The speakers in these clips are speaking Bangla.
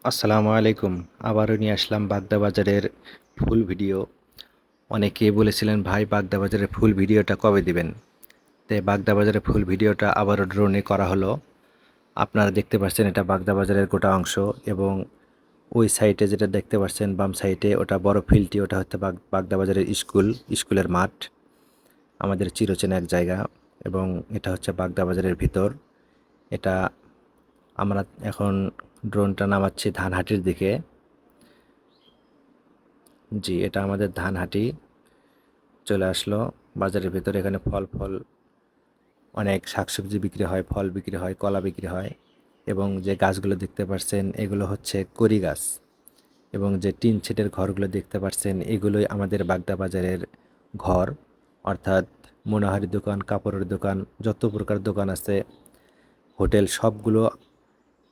আসসালামু আলাইকুম। আবারও নিয়ে আসলাম বাগদা বাজারের ফুল ভিডিও। অনেকে বলেছিলেন ভাই বাগদা বাজারের ফুল ভিডিওটা কবে দিবেন? তাই বাগদা বাজারের ফুল ভিডিওটা আবারও ড্রোনে করা হলো। আপনারা দেখতে পাচ্ছেন এটা বাগদা বাজারের গোটা অংশ এবং ওই সাইডে যেটা দেখতে পাচ্ছেন বাম সাইডে ওটা বড় ফিল্ডটি ওটা হচ্ছে বাগদা বাজারের স্কুলের মাঠ। আমাদের চিরচেনা এক জায়গা এবং এটা হচ্ছে বাগদা বাজারের ভিতর। এটা আমরা এখন ড্রোনটা নামাচ্ছি ধানহাটির দিকে। জি, এটা আমাদের ধানহাটি চলে আসলো বাজারের ভিতরে। এখানে ফল অনেক শাকসবজি বিক্রি হয়, ফল বিক্রি হয়, কলা বিক্রি হয় এবং যে গাছগুলো দেখতে পাচ্ছেন এগুলো হচ্ছে কড়ি গাছ এবং যে টিন শেডের ঘরগুলো দেখতে পাচ্ছেন এগুলোই আমাদের বাগদা বাজারের ঘর, অর্থাৎ মনোহারি দোকান, কাপড়ের দোকান, যত প্রকার দোকান আছে, হোটেল সবগুলো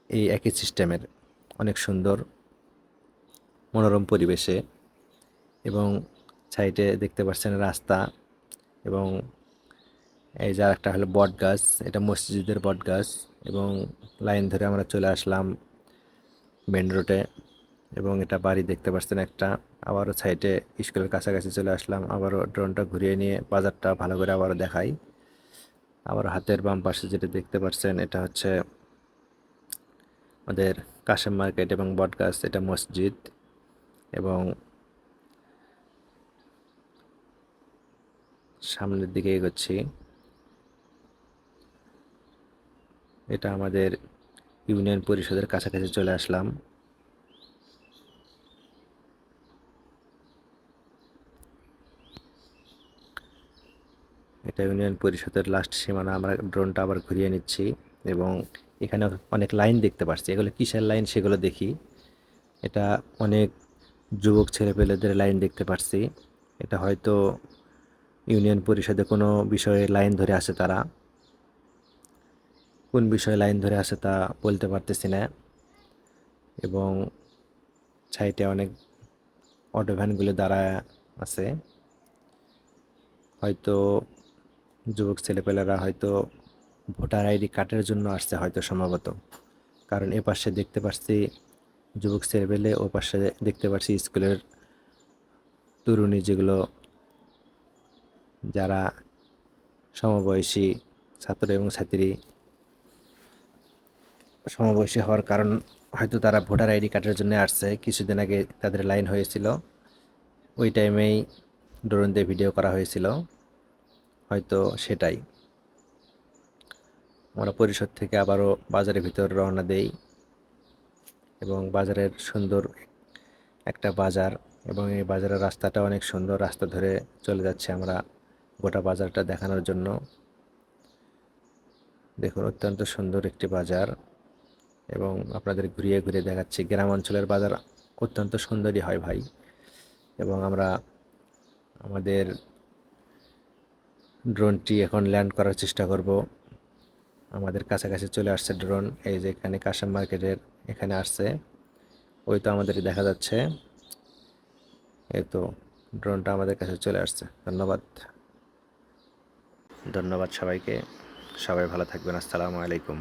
এই একই সিস্টেমের। অনেক সুন্দর মনোরম পরিবেশে এবং সাইডে দেখতে পাচ্ছেন রাস্তা এবং এই যে একটা হলো বট গাছ, এটা মসজিদের বট গাছ এবং লাইন ধরে আমরা চলে আসলাম মেন রোডে এবং এটা বাড়ি দেখতে পাচ্ছেন একটা। আবারও সাইডে স্কুলের কাছাকাছি চলে আসলাম, আবারও ড্রোনটা ঘুরিয়ে নিয়ে বাজারটা ভালো করে আবারও দেখাই। আবার হাতের বাম পাশে যেটা দেখতে পাচ্ছেন এটা হচ্ছে আমাদের কাশেম মার্কেট এবং বট গাছ, এটা মসজিদ এবং সামনের দিকে এগোচ্ছি। এটা আমাদের ইউনিয়ন পরিষদের কাছাকাছি চলে আসলাম। এটা ইউনিয়ন পরিষদের লাস্ট সীমানা। আমরা ড্রোনটা আবার ঘুরিয়ে নিচ্ছি এবং এখানে অনেক লাইন দেখতে পাচ্ছি, এগুলো কিসের লাইন সেগুলো দেখি। এটা অনেক যুবক ছেলেপেলেদের লাইন দেখতে পাচ্ছি। এটা হয়তো ইউনিয়ন পরিষদে কোনো বিষয়ে লাইন ধরে আছে তারা। কোন বিষয়ে লাইন ধরে আছে তা বলতে পারতেছি না এবং সাইডে অনেক অটো ভ্যানগুলো দাঁড়ায় আছে। হয়তো যুবক ছেলেপেলেরা হয়তো ভোটার আইডি কার্ডের জন্য আসছে হয়তো সম্ভবত, কারণ এ পাশে দেখতে পাচ্ছি যুবক ছেলেপেলে, ও পাশে দেখতে পাচ্ছি স্কুলের তরুণী, যেগুলো যারা সমবয়সী ছাত্র এবং ছাত্রী। সমবয়সী হওয়ার কারণ হয়তো তারা ভোটার আইডি কার্ডের জন্য আসছে। কিছুদিন আগে তাদের লাইন হয়েছিল, ওই টাইমেই ড্রোন দিয়ে ভিডিও করা হয়েছিল, হয়তো সেটাই। আমরা পরিষদ থেকে আবারও বাজারের ভিতর রওনা দেই এবং বাজারের সুন্দর একটা বাজার এবং এই বাজারের রাস্তাটা অনেক সুন্দর। রাস্তা ধরে চলে যাচ্ছে আমরা গোটা বাজারটা দেখানোর জন্য। দেখুন অত্যন্ত সুন্দর একটি বাজার এবং আপনাদের ঘুরিয়ে ঘুরিয়ে দেখাচ্ছি। গ্রাম অঞ্চলের বাজার অত্যন্ত সুন্দরই হয় ভাই। এবং আমরা আমাদের ড্রোনটি এখন ল্যান্ড করার চেষ্টা করব। আমাদের কাছাকাছি চলে আসছে ড্রোন, এই যে এখানে কাশেম মার্কেটের এখানে আসছে, ওই তো আমাদের দেখা যাচ্ছে। এই তো ড্রোনটা আমাদের কাছে চলে আসছে। ধন্যবাদ, ধন্যবাদ সবাইকে। সবাই ভালো থাকবেন। আসসালামু আলাইকুম।